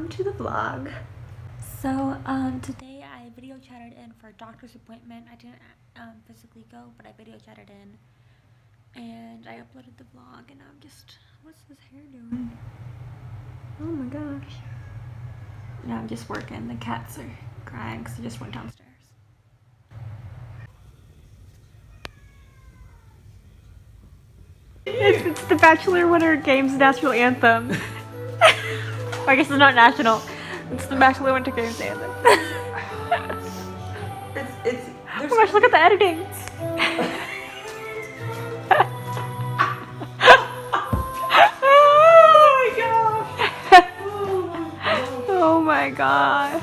welcome to the vlog. So today I video chatted in for a doctor's appointment. I didn't physically go, but I video chatted in and I uploaded the vlog, and I'm just, what's his hair doing? Oh my gosh. Now I'm just working. The cats are crying because they just went downstairs. It's the Bachelor Winter Games national anthem. I guess it's not national. It's the Bachelor Winter Games anthem. Oh my gosh, look at the editing. Oh my god.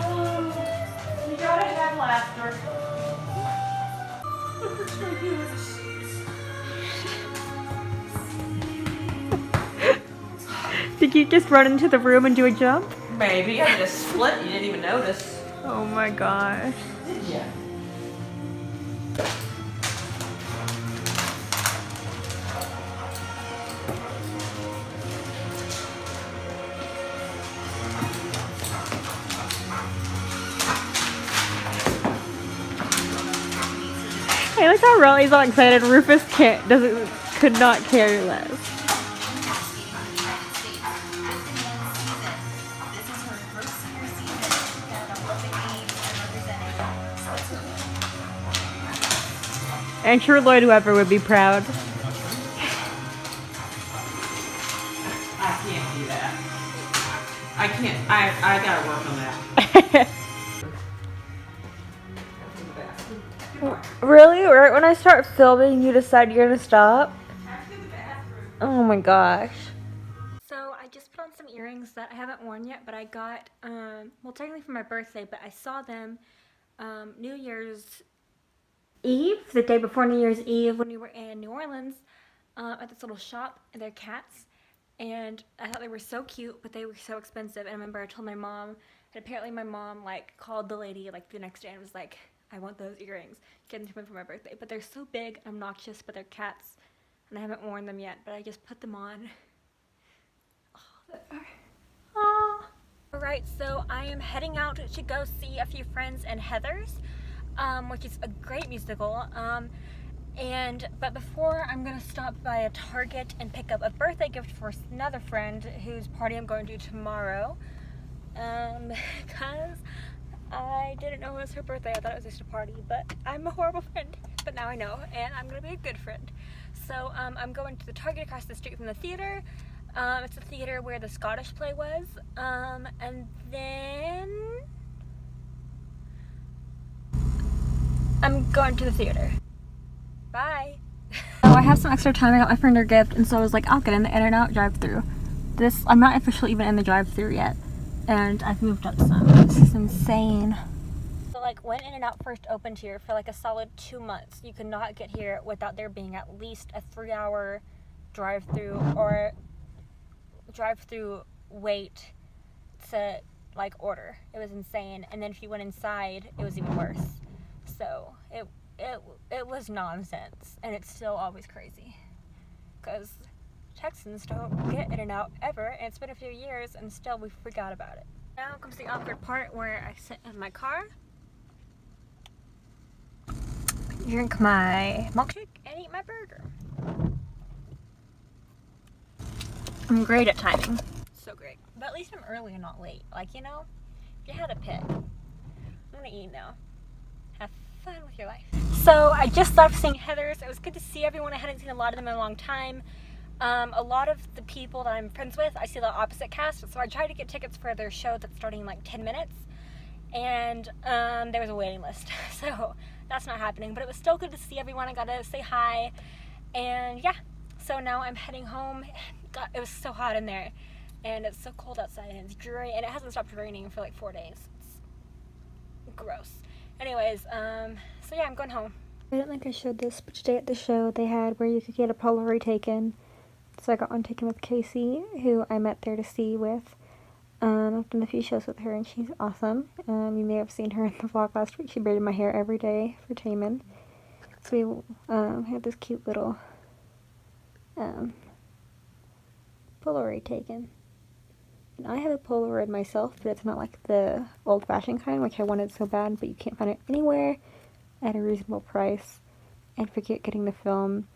You gotta have laughter. Did you just run into the room and do a jump? Maybe. I did a split. You didn't even notice. Oh my gosh. Did ya? Hey, look how Riley's all excited. Rufus could not care less. And sure Lloyd whoever would be proud. I can't do that. I can't. I gotta work on that. Really? Right when I start filming, you decide you're gonna stop? Oh my gosh. So I just put on some earrings that I haven't worn yet, but I got, well, technically for my birthday, but I saw them New Year's Eve, the day before New Year's Eve, when we were in New Orleans at this little shop, and they're cats, and I thought they were so cute, but they were so expensive. And I remember I told my mom, and apparently my mom like called the lady like the next day and was like, I want those earrings, get them to me for my birthday. But they're so big and obnoxious, but they're cats, and I haven't worn them yet, but I just put them on. Oh. Alright, so I am heading out to go see a few friends in Heather's, which is a great musical. But before, I'm gonna stop by a Target and pick up a birthday gift for another friend whose party I'm going to tomorrow. Because I didn't know it was her birthday. I thought it was just a party, but I'm a horrible friend. But now I know, and I'm gonna be a good friend. So I'm going to the Target across the street from the theater. It's a theater where the Scottish play was. And then I'm going to the theater. Bye. So I have some extra time. I got my friend her gift, and so I was like, I'll get in the In-N-Out drive-thru. I'm not officially even in the drive-thru yet, and I've moved up some. This is insane. So like when In-N-Out first opened here for like a solid 2 months, you could not get here without there being at least a 3-hour drive-thru or drive-through wait to like order. It was insane. And then if you went inside, it was even worse. So it was nonsense, and it's still always crazy because Texans don't get In-N-Out ever, and it's been a few years and still we forgot about it. Now comes the awkward part where I sit in my car, drink my milkshake, and eat my burger. I'm great at timing. So great. But at least I'm early and not late. Like, you know, if you had a pick. I'm gonna eat now. Have fun with your life. So I just left seeing Heather's. It was good to see everyone. I hadn't seen a lot of them in a long time. A lot of the people that I'm friends with, I see the opposite cast. So I tried to get tickets for their show that's starting in like 10 minutes. And there was a waiting list. So that's not happening. But it was still good to see everyone. I got to say hi. And yeah. So now I'm heading home. God, it was so hot in there, and it's so cold outside, and it's dreary, and it hasn't stopped raining for like 4 days. It's gross. Anyways, so yeah, I'm going home. I don't think I showed this, but today at the show they had where you could get a Polaroid taken. So I got one taken with Casey, who I met there to see with. I've done a few shows with her, and she's awesome. You may have seen her in the vlog last week. She braided my hair every day for Taman. So we had this cute little Polaroid taken. And I have a Polaroid myself, but it's not like the old-fashioned kind, which I wanted so bad, but you can't find it anywhere at a reasonable price. And forget getting the film.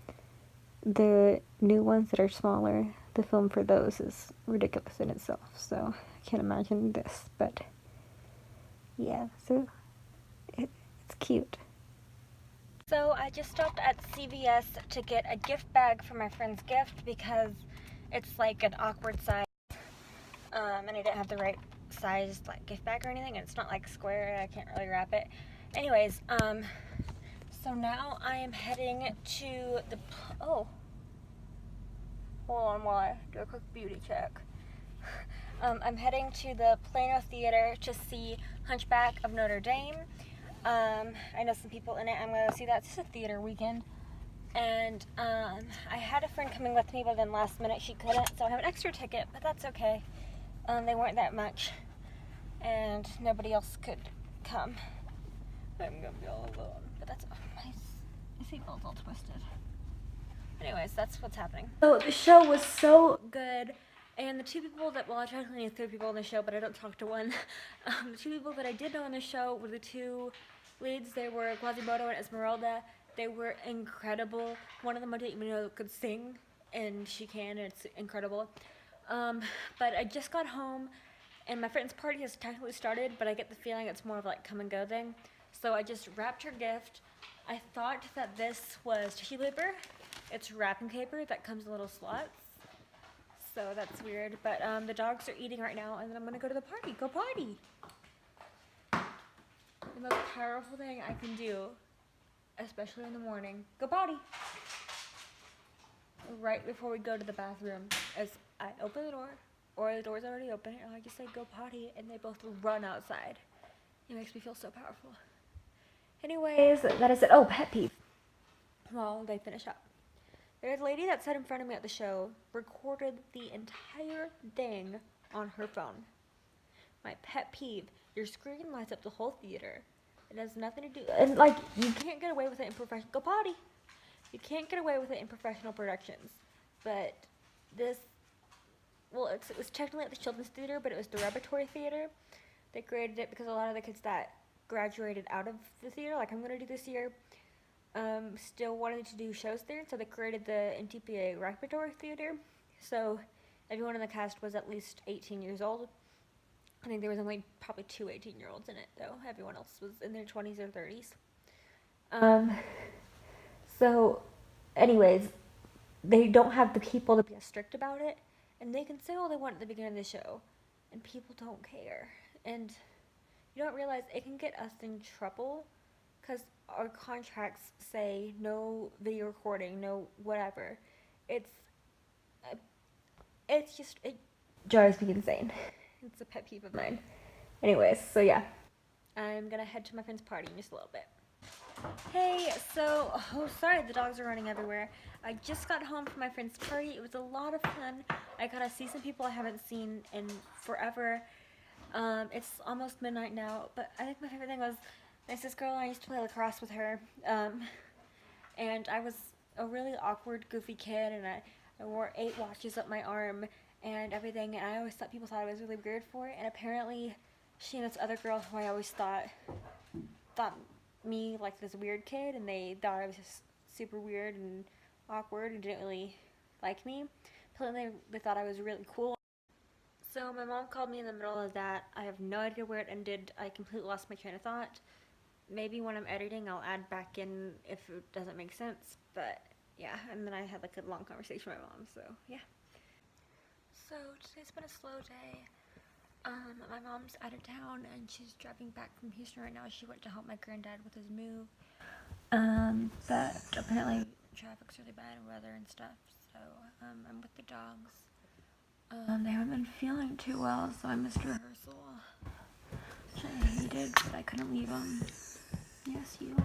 The new ones that are smaller, the film for those is ridiculous in itself, so I can't imagine this, but yeah, so it's cute. So I just stopped at CVS to get a gift bag for my friend's gift because it's like an awkward size, and I didn't have the right size like gift bag or anything, and it's not like square, I can't really wrap it. Anyways, so now I am heading to the, oh, hold on while I do a quick beauty check. I'm heading to the Plano Theater to see Hunchback of Notre Dame. I know some people in it. I'm going to see that. It's a theater weekend. And I had a friend coming with me, but then last minute she couldn't. So I have an extra ticket, but that's okay. They weren't that much. And nobody else could come. I'm going to be all alone. But that's, my seatbelt's all twisted. Anyways, that's what's happening. So the show was so good. And the two people that, well, I technically knew 3 people in the show, but I don't talk to one. The 2 people that I did know in the show were the 2 leads. They were Quasimodo and Esmeralda. They were incredible. One of them I didn't even know could sing, and she can, and it's incredible. But I just got home, and my friend's party has technically started, but I get the feeling it's more of like come and go thing. So I just wrapped her gift. I thought that this was tissue paper. It's wrapping paper that comes in little slots. So that's weird, but the dogs are eating right now, and then I'm gonna go to the party. Go party! The most powerful thing I can do, especially in the morning, go potty! Right before we go to the bathroom, as I open the door, or the door's already open, and I just say go potty, and they both run outside. It makes me feel so powerful. Anyways, that is it. Oh, pet peeve. While they finish up. There's a lady that sat in front of me at the show, recorded the entire thing on her phone. My pet peeve, your screen lights up the whole theater. It has nothing to do, and like, you can't get away with it in professional, go potty. You can't get away with it in professional productions. But this, well, it was technically at the Children's Theater, but it was the Repertory Theater. They created it because a lot of the kids that graduated out of the theater, like I'm gonna do this year, still wanted to do shows there, so they created the NTPA Repertory Theater. So everyone in the cast was at least 18 years old. I think there was only probably 2 18-year-olds in it, though. Everyone else was in their 20s or 30s. So, anyways, they don't have the people to be as strict about it, and they can say all they want at the beginning of the show, and people don't care. And you don't realize it can get us in trouble, because our contracts say no video recording, no whatever. It drives me insane. It's a pet peeve of mine. Anyways, so yeah. I'm gonna head to my friend's party in just a little bit. Hey, so, oh sorry, the dogs are running everywhere. I just got home from my friend's party. It was a lot of fun. I got to see some people I haven't seen in forever. It's almost midnight now, but I think my favorite thing was there's this girl I used to play lacrosse with her, and I was a really awkward, goofy kid, and I wore 8 watches up my arm and everything, and I always thought people thought I was really weird for it, and apparently she and this other girl who I always thought me like this weird kid, and they thought I was just super weird and awkward and didn't really like me. Apparently they thought I was really cool. So my mom called me in the middle of that. I have no idea where it ended. I completely lost my train of thought. Maybe when I'm editing I'll add back in if it doesn't make sense, but yeah, and then I had like a long conversation with my mom, so yeah. So today's been a slow day. My mom's out of town and she's driving back from Houston right now. She went to help my granddad with his move. But apparently traffic's really bad, weather and stuff, so I'm with the dogs. They haven't been feeling too well, so I missed rehearsal. Which I hated, but I couldn't leave them. Yes, you.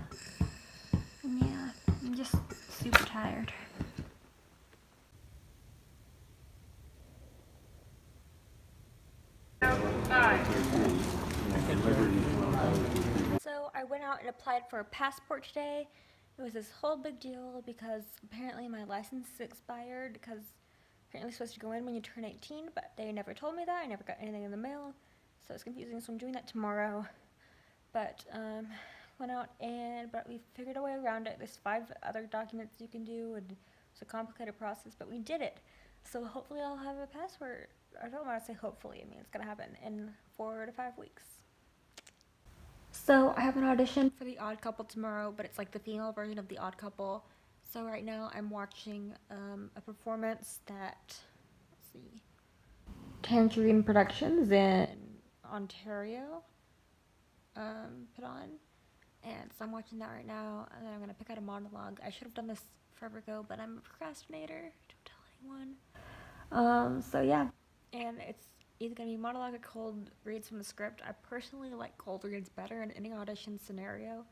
And yeah, I'm just super tired. So I went out and applied for a passport today. It was this whole big deal because apparently my license expired because apparently supposed to go in when you turn 18, but they never told me that. I never got anything in the mail, so it's confusing. So I'm doing that tomorrow. But went out but we figured a way around it. There's 5 other documents you can do, and it's a complicated process, but we did it. So hopefully I'll have a passport. I don't want to say hopefully. I mean, it's gonna happen in 4 to 5 weeks. So I have an audition for The Odd Couple tomorrow, but it's like the female version of The Odd Couple. So right now I'm watching a performance that, let's see, Tangerine Productions in Ontario put on. And so I'm watching that right now, and then I'm going to pick out a monologue. I should have done this forever ago, but I'm a procrastinator. Don't tell anyone. So yeah, and it's either going to be a monologue or cold reads from the script. I personally like cold reads better in any audition scenario,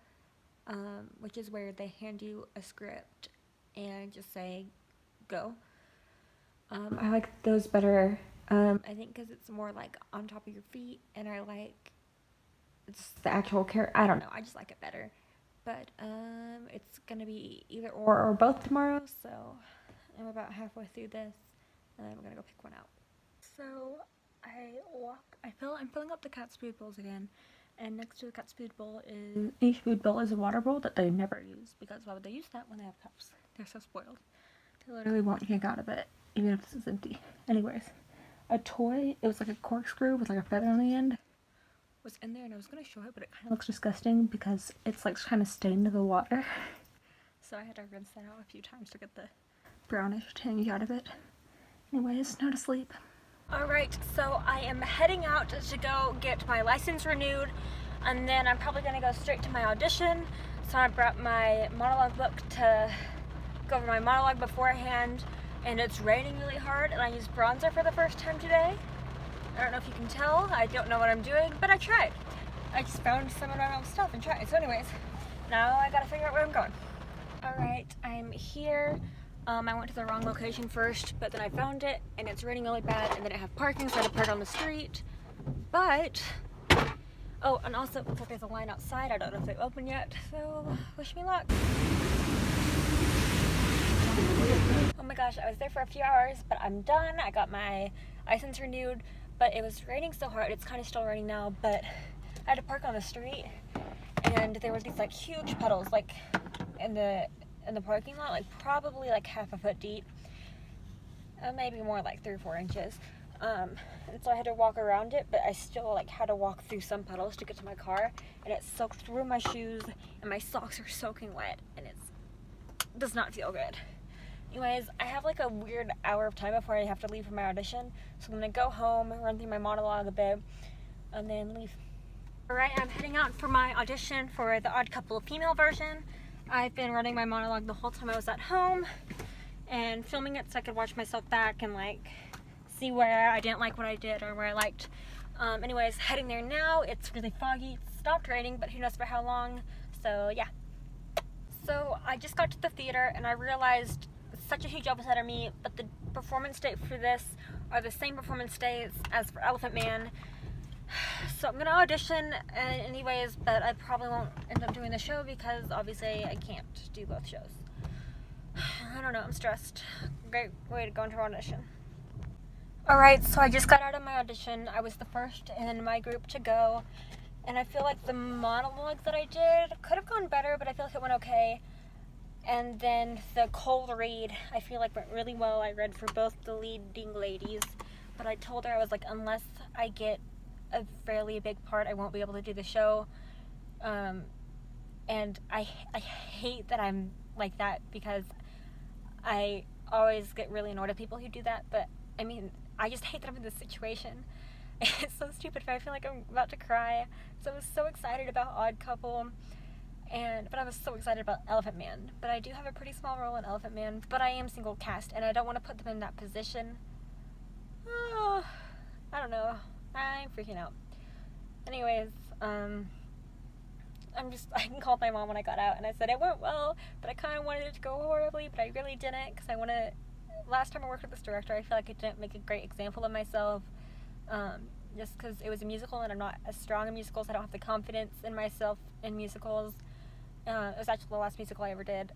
which is where they hand you a script and just say, go. I like those better, I think, because it's more like on top of your feet, and I like it's the actual character. I don't know, I just like it better. But it's gonna be either or both tomorrow, so I'm about halfway through this, and then I'm gonna go pick one out. So I'm filling up the cat's food bowls again, and next to the cat's food bowl is each food bowl is a water bowl that they never use, because why would they use that when they have cups? They're so spoiled. They literally won't drink out of it, even if this is empty. Anyways, a toy, it was like a corkscrew with like a feather on the end, was in there, and I was going to show it, but it kind of looks disgusting because it's like kind of stained to the water. So I had to rinse that out a few times to get the brownish tinge out of it. Anyways, now to sleep. Alright, so I am heading out to go get my license renewed, and then I'm probably going to go straight to my audition. So I brought my monologue book to go over my monologue beforehand, and it's raining really hard, and I used bronzer for the first time today. I don't know if you can tell, I don't know what I'm doing, but I tried. I just found some of my own stuff and tried. So anyways, now I gotta figure out where I'm going. Alright, I'm here. I went to the wrong location first, but then I found it, and it's raining really bad, and then I have parking, so I had to park on the street. But, oh, and also, it looks like there's a line outside. I don't know if they've opened yet, so wish me luck. Oh my gosh, I was there for a few hours, but I'm done. I got my license renewed, but it was raining so hard. It's kind of still raining now, but I had to park on the street, and there was these like huge puddles like in the parking lot, like probably like half a foot deep, maybe more like 3 or 4 inches. And so I had to walk around it, but I still like had to walk through some puddles to get to my car, and it soaked through my shoes, and my socks are soaking wet, and it does not feel good. Anyways, I have like a weird hour of time before I have to leave for my audition, so I'm gonna go home, run through my monologue a bit, and then leave. Alright, I'm heading out for my audition for The Odd Couple female version. I've been running my monologue the whole time I was at home and filming it so I could watch myself back and like see where I didn't like what I did or where I liked. Anyways, heading there now. It's really foggy. It stopped raining, but who knows for how long. So yeah. So I just got to the theater and I realized it's such a huge opposite of me, but the performance dates for this are the same performance dates as for Elephant Man. So I'm gonna audition anyways, but I probably won't end up doing the show because obviously I can't do both shows. I don't know, I'm stressed. Great way to go into an audition. Alright, so I just got out of my audition. I was the first in my group to go, and I feel like the monologue that I did could have gone better, but I feel like it went okay. And then the cold read, I feel like went really well. I read for both the leading ladies, but I told her I was like, unless I get a fairly big part, I won't be able to do the show. And I hate that I'm like that because I always get really annoyed at people who do that, but I mean, I just hate that I'm in this situation. It's so stupid, but I feel like I'm about to cry. So I was so excited about Odd Couple, but I was so excited about Elephant Man. But I do have a pretty small role in Elephant Man, but I am single cast, and I don't want to put them in that position. Oh, I don't know. I'm freaking out. Anyways, I called my mom when I got out, and I said it went well, but I kind of wanted it to go horribly, but I really didn't, because last time I worked with this director, I feel like I didn't make a great example of myself, just because it was a musical, and I'm not as strong in musicals. I don't have the confidence in myself in musicals. It was actually the last musical I ever did,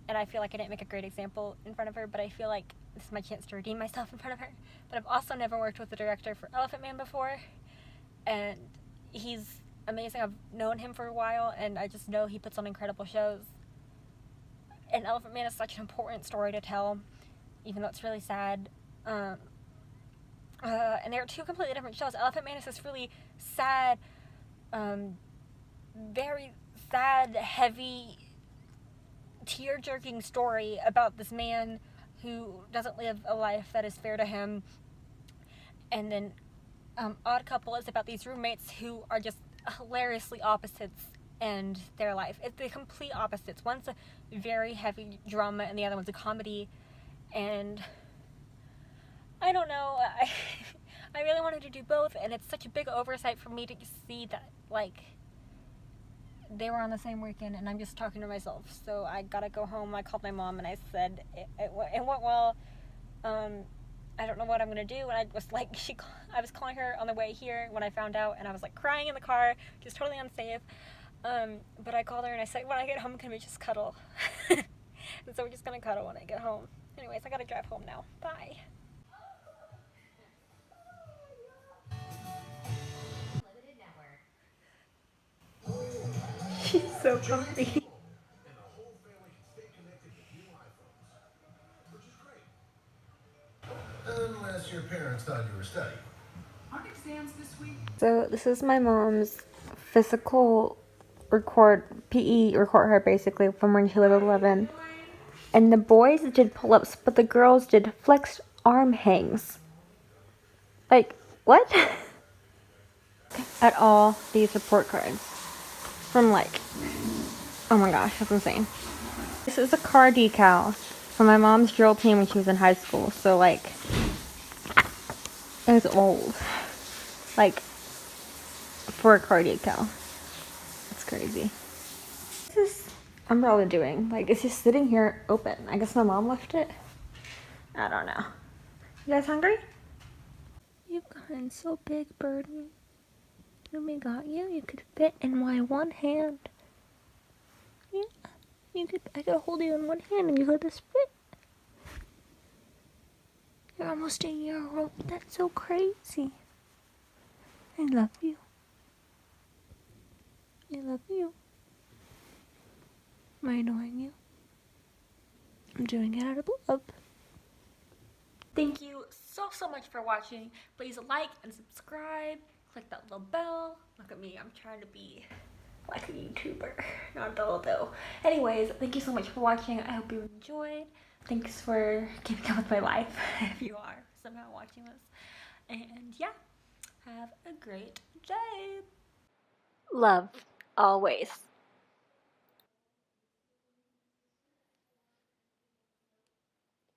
and I feel like I didn't make a great example in front of her, but I feel like this is my chance to redeem myself in front of her. But I've also never worked with the director for Elephant Man before, and he's amazing. I've known him for a while, and I just know he puts on incredible shows. And Elephant Man is such an important story to tell, even though it's really sad. And they are two completely different shows. Elephant Man is this really sad, very sad, heavy, tear-jerking story about this man who doesn't live a life that is fair to him. And then Odd Couple is about these roommates who are just hilariously opposites in their life. It's the complete opposites. One's a very heavy drama and the other one's a comedy. And I don't know, I really wanted to do both, and it's such a big oversight for me to see that, like, they were on the same weekend, and I'm just talking to myself. So I gotta go home. I called my mom, and I said, it went well. I don't know what I'm gonna do. And I was like, I was calling her on the way here when I found out, and I was like crying in the car, just totally unsafe. But I called her, and I said, when I get home, can we just cuddle? And so we're just gonna cuddle when I get home. Anyways, I gotta drive home now. Bye. She's so comfy. Unless your parents thought you were studying. Aren't exams this week? So this is my mom's physical PE record her basically from when she was 11. And the boys did pull-ups, but the girls did flexed arm hangs. Like, what? At all these report cards. From like, oh my gosh, that's insane. This is a car decal from my mom's drill team when she was in high school. So like, it was old. Like, for a car decal. That's crazy. What is this umbrella doing? Like, it's just sitting here open. I guess my mom left it. I don't know. You guys hungry? You've gotten so big, Birdie. Oh my god, you could fit in my one hand. Yeah, I could hold you in one hand and you could just fit. You're almost a year old. That's so crazy. I love you. I love you. Am I annoying you? I'm doing it out of love. Thank you so much for watching. Please like and subscribe. Click that little bell. Look at me, I'm trying to be like a YouTuber. Not though. Anyways, thank you so much for watching. I hope you enjoyed. Thanks for keeping up with my life, if you are somehow watching this. And yeah, have a great day. Love, always.